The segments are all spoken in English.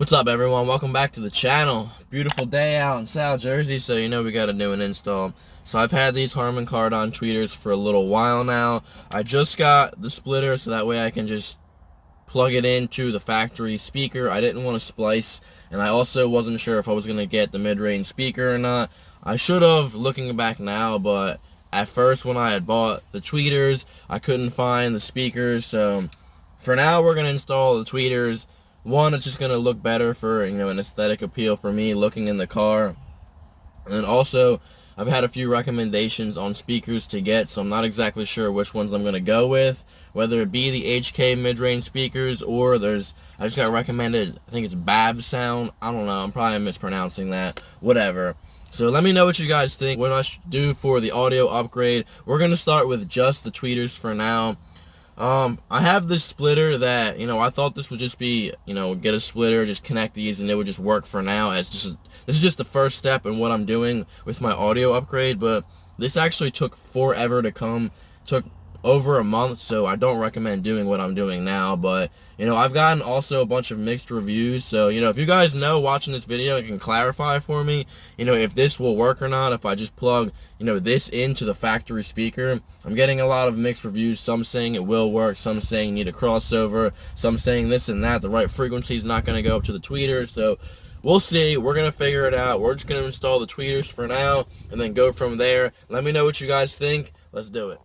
What's up, everyone? Welcome back to the channel. Beautiful day out in South Jersey, so you know we gotta do an install. So I've had these Harman Kardon tweeters for a little while now. I just got the splitter so that way I can just plug it into the factory speaker. I didn't want to splice, and I also wasn't sure if I was gonna get the mid-range speaker or not. I should have, looking back now, but at first when I had bought the tweeters, I couldn't find the speakers. So for now, we're gonna install the tweeters. One, it's just going to look better for, an aesthetic appeal for me looking in the car. And then also, I've had a few recommendations on speakers to get, so I'm not exactly sure which ones I'm going to go with. Whether it be the HK mid-range speakers, or I just got recommended, I think it's BAB sound. I don't know, I'm probably mispronouncing that. Whatever. So let me know what you guys think, what I should do for the audio upgrade. We're going to start with just the tweeters for now. I have this splitter that, I thought this would just be, get a splitter, just connect these, and it would just work for now. This is just the first step in what I'm doing with my audio upgrade, but this actually took forever to come. Took over a month, so I don't recommend doing what I'm doing now. But I've gotten also a bunch of mixed reviews, so if you guys know watching this video, you can clarify for me if this will work or not. If I just plug this into the factory speaker. I'm getting a lot of mixed reviews, some saying it will work, some saying you need a crossover, some saying this and that, the right frequency is not going to go up to the tweeter. So we'll see. We're going to figure it out. We're just going to install the tweeters for now and then go from there. Let me know what you guys think. Let's do it.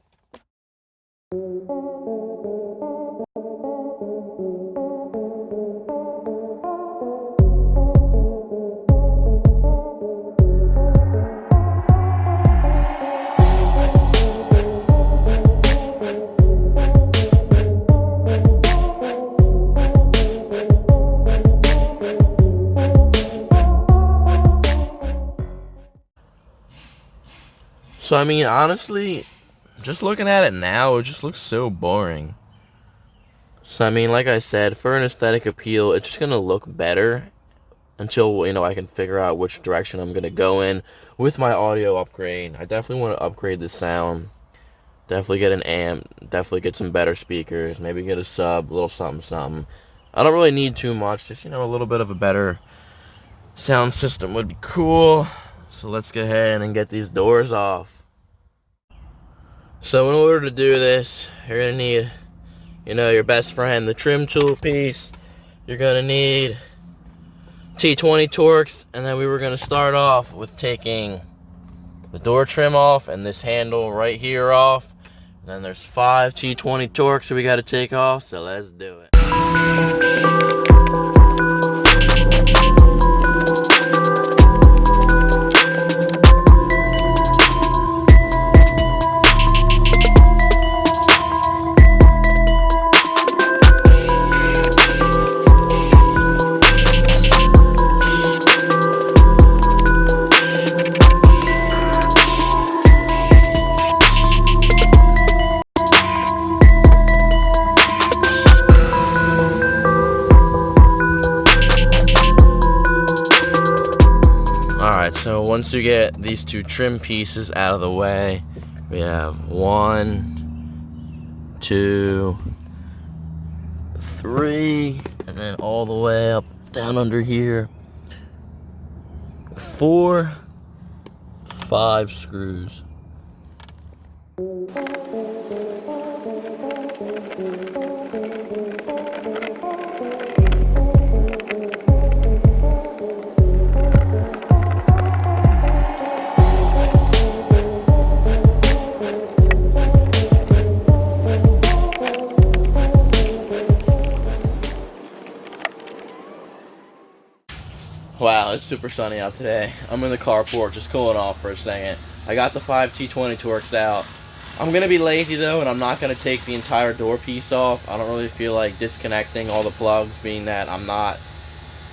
So honestly, just looking at it now, it just looks so boring. So like I said, for an aesthetic appeal, it's just gonna look better until I can figure out which direction I'm gonna go in with my audio upgrade. I definitely want to upgrade the sound. Definitely get an amp. Definitely get some better speakers. Maybe get a sub, a little something. I don't really need too much. Just a little bit of a better sound system would be cool. So let's go ahead and get these doors off. So in order to do this, you're going to need, your best friend, the trim tool piece. You're going to need T20 Torx, and then we were going to start off with taking the door trim off and this handle right here off. And then there's 5 T20 Torx that we got to take off, so let's do it. So once you get these 2 trim pieces out of the way, we have 1, 2, 3, and then all the way up down under here, 4, 5 screws. Wow, it's super sunny out today. I'm in the carport just cooling off for a second. I got the 5 T20 Torx out. I'm going to be lazy though, and I'm not going to take the entire door piece off. I don't really feel like disconnecting all the plugs, being that I'm not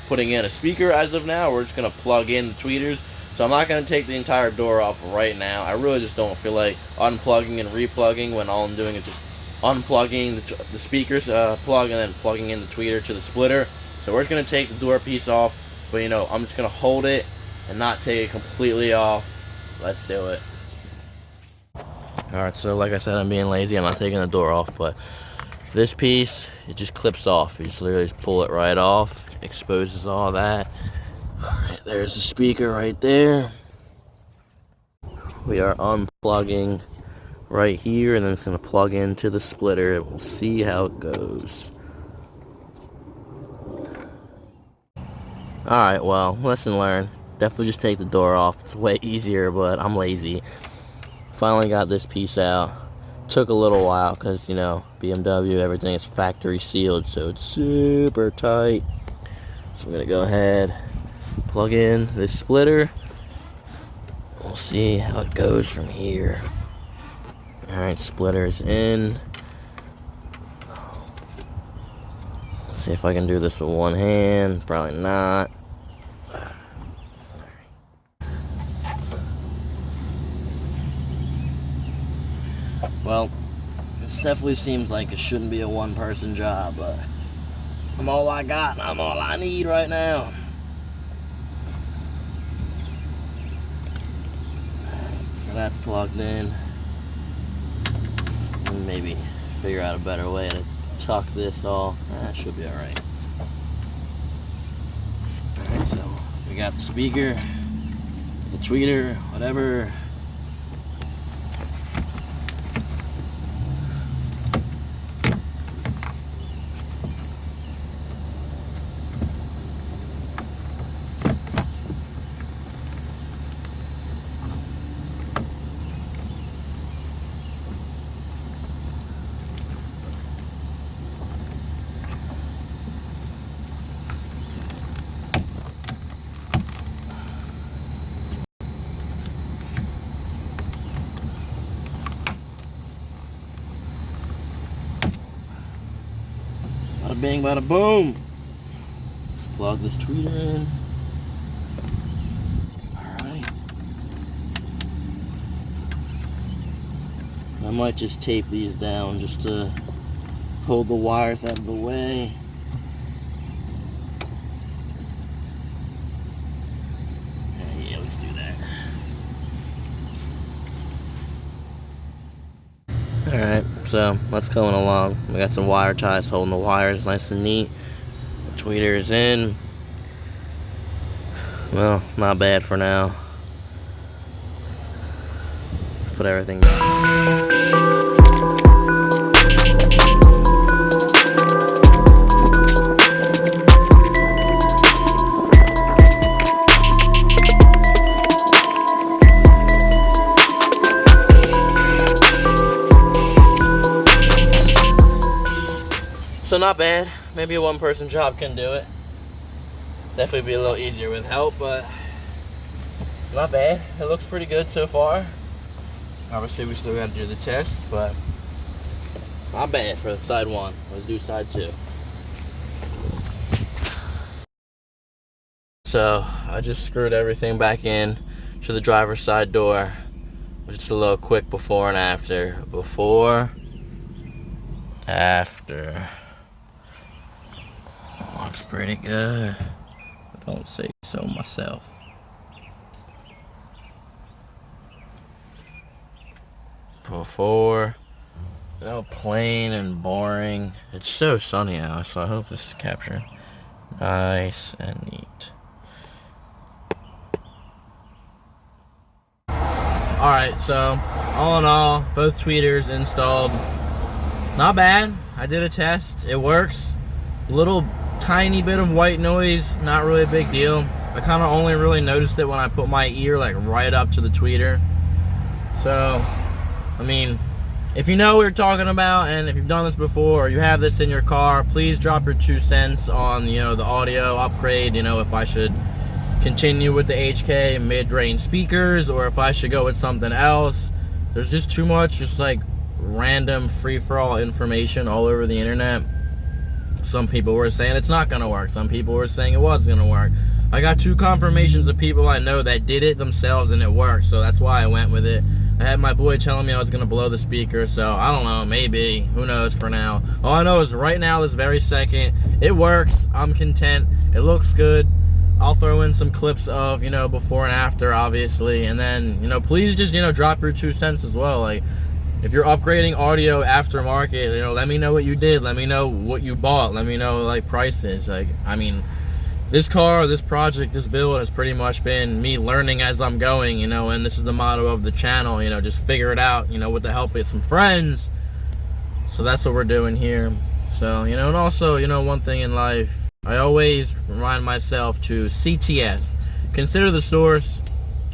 putting in a speaker as of now. We're just going to plug in the tweeters. So I'm not going to take the entire door off right now. I really just don't feel like unplugging and replugging when all I'm doing is just unplugging the speakers plug and then plugging in the tweeter to the splitter. So we're just going to take the door piece off. But I'm just going to hold it and not take it completely off. Let's do it. Alright, so like I said, I'm being lazy. I'm not taking the door off, but this piece, it just clips off. You just literally just pull it right off, exposes all that. Alright, there's the speaker right there. We are unplugging right here, and then it's going to plug into the splitter. We'll see how it goes. Alright, well, lesson learned. Definitely just take the door off. It's way easier, but I'm lazy. Finally got this piece out. Took a little while because, you know, BMW, everything is factory sealed, so it's super tight. So I'm going to go ahead, plug in this splitter. We'll see how it goes from here. Alright, splitter's in. Let's see if I can do this with one hand. Probably not. Well, this definitely seems like it shouldn't be a one-person job, but I'm all I got and I'm all I need right now. So that's plugged in. And maybe figure out a better way to tuck this all. That should be alright. Alright, so we got the speaker, the tweeter, whatever. Bada bing, bada boom. Let's plug this tweeter in. Alright. I might just tape these down just to hold the wires out of the way. Yeah, let's do that. Alright, so that's coming along. We got some wire ties holding the wires nice and neat. The tweeter is in. Well, not bad for now. Let's put everything down. So not bad. Maybe a one-person job can do it. Definitely be a little easier with help, but not bad. It looks pretty good so far. Obviously, we still got to do the test, but not bad for side one. Let's do side two. So I just screwed everything back in to the driver's side door. Just a little quick before and after. Before, after. Looks pretty good. Don't say so myself. Before, you know, plain and boring. It's so sunny out, so I hope this is captured nice and neat. Alright, so all in all, both tweeters installed. Not bad. I did a test. It works. Little tiny bit of white noise, not really a big deal. I kind of only really noticed it when I put my ear like right up to the tweeter. So, I mean, if you know what you're talking about, and if you've done this before, or you have this in your car, please drop your 2 cents on, you know, the audio upgrade. You know, if I should continue with the HK mid-range speakers, or if I should go with something else. There's just too much, just like random free-for-all information all over the internet. Some people were saying it's not going to work. Some people were saying it was going to work. I got 2 confirmations of people I know that did it themselves and it worked, so that's why I went with it. I had my boy telling me I was going to blow the speaker, so I don't know, maybe. Who knows for now. All I know is right now, this very second, it works. I'm content. It looks good. I'll throw in some clips of, you know, before and after, obviously. And then, you know, please just, you know, drop your 2 cents as well. Like, if you're upgrading audio aftermarket, you know, let me know what you did. Let me know what you bought. Let me know, like, prices. Like, I mean, this car, this project, this build has pretty much been me learning as I'm going, you know, and this is the motto of the channel, you know, just figure it out, you know, with the help of some friends. So that's what we're doing here. So, you know, and also, you know, one thing in life, I always remind myself to CTS, consider the source,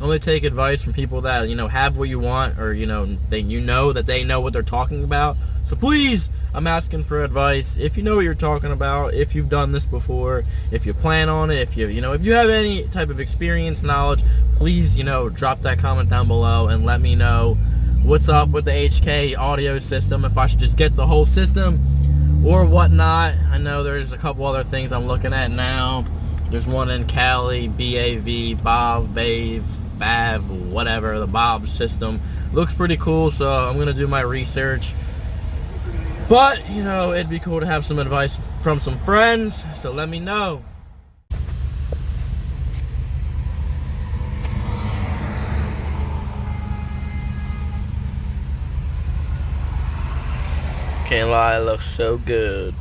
only take advice from people that, you know, have what you want, or, you know, that they know what they're talking about. So please, I'm asking for advice. If you know what you're talking about, if you've done this before, if you plan on it, if you have any type of experience, knowledge, please, you know, drop that comment down below and let me know what's up with the HK audio system, if I should just get the whole system or whatnot. I know there's a couple other things I'm looking at now. There's one in Cali, BAV, BAV, whatever, the BAV system. Looks pretty cool, so I'm going to do my research. But, you know, it'd be cool to have some advice from some friends, so let me know. Can't lie, it looks so good.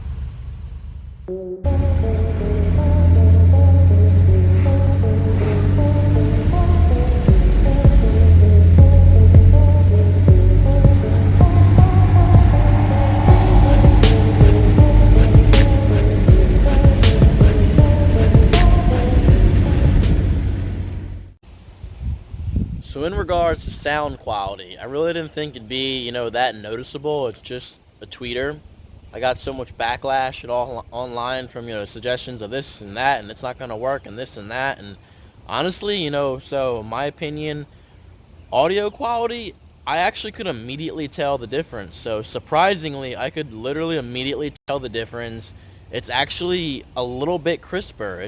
So in regards to sound quality, I really didn't think it'd be, you know, that noticeable. It's just a tweeter. I got so much backlash at all online from, you know, suggestions of this and that, and it's not going to work, and this and that. And honestly, you know, so my opinion, audio quality, I actually could immediately tell the difference. So surprisingly, I could literally immediately tell the difference. It's actually a little bit crisper.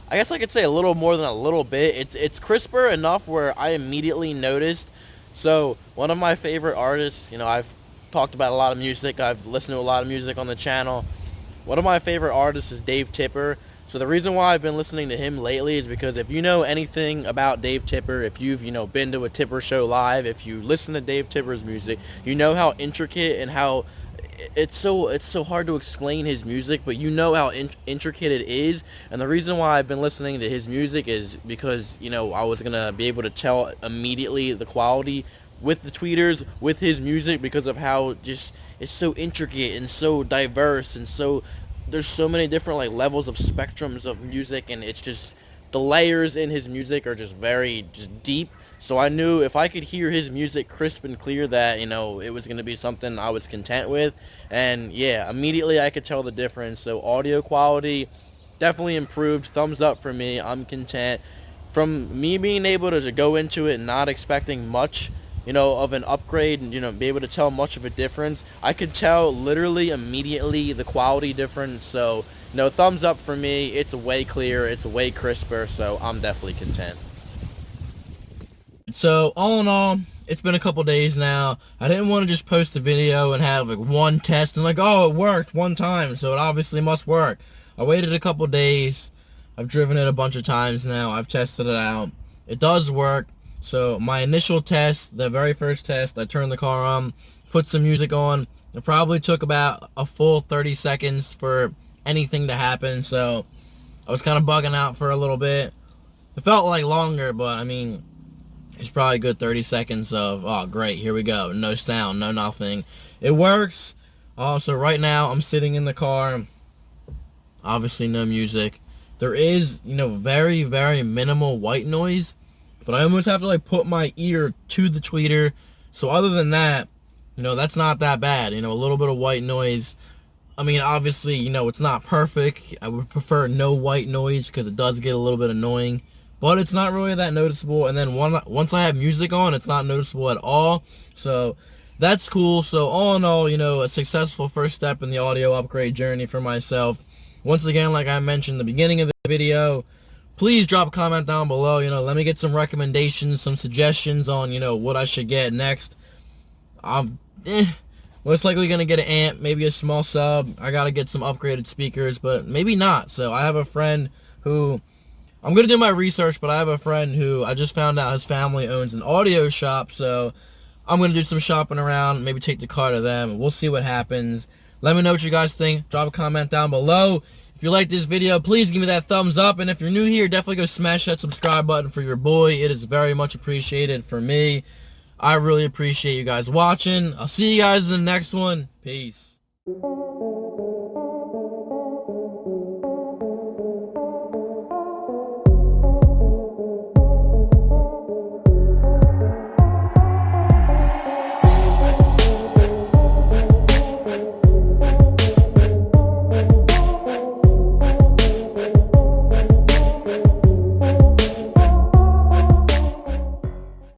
I guess I could say a little more than a little bit. It's crisper enough where I immediately noticed. So one of my favorite artists, you know, I've talked about a lot of music. I've listened to a lot of music on the channel. One of my favorite artists is Dave Tipper. So the reason why I've been listening to him lately is because if you know anything about Dave Tipper, if you've, you know, been to a Tipper show live, if you listen to Dave Tipper's music, you know how intricate and how it's so hard to explain his music, but you know how intricate it is. And the reason why I've been listening to his music is because, you know, I was gonna be able to tell immediately the quality with the tweeters, with his music, because of how just it's so intricate and so diverse, and so there's so many different like levels of spectrums of music, and it's just the layers in his music are just very deep. So I knew if I could hear his music crisp and clear that, you know, it was going to be something I was content with. And yeah, immediately I could tell the difference. So audio quality definitely improved. Thumbs up for me. I'm content. From me being able to go into it not expecting much, you know, of an upgrade, and, you know, be able to tell much of a difference, I could tell literally immediately the quality difference. So, you know, thumbs up for me. It's way clear. It's way crisper. So I'm definitely content. So all in all, it's been a couple days now. I didn't want to just post a video and have like one test and like, oh, it worked one time, so it obviously must work. I waited a couple days. I've driven it a bunch of times now. I've tested it out. It does work. So my initial test, the very first test, I turned the car on, put some music on. It probably took about a full 30 seconds for anything to happen. So I was kind of bugging out for a little bit. It felt like longer, but I mean, it's probably a good 30 seconds of, oh, great, here we go. No sound, no nothing. It works. So right now, I'm sitting in the car. Obviously, no music. There is, you know, very, very minimal white noise. But I almost have to, like, put my ear to the tweeter. So other than that, you know, that's not that bad. You know, a little bit of white noise. I mean, obviously, you know, it's not perfect. I would prefer no white noise because it does get a little bit annoying. But it's not really that noticeable, and then once I have music on, it's not noticeable at all. So that's cool. So all in all, you know, a successful first step in the audio upgrade journey for myself. Once again, like I mentioned in the beginning of the video, please drop a comment down below. You know, let me get some recommendations, some suggestions on, you know, what I should get next. I'm most likely going to get an amp, maybe a small sub. I got to get some upgraded speakers, but maybe not. So I have a friend who... I'm going to do my research, but I have a friend who I just found out his family owns an audio shop, so I'm going to do some shopping around, maybe take the car to them, and we'll see what happens. Let me know what you guys think. Drop a comment down below. If you like this video, please give me that thumbs up. And if you're new here, definitely go smash that subscribe button for your boy. It is very much appreciated for me. I really appreciate you guys watching. I'll see you guys in the next one. Peace.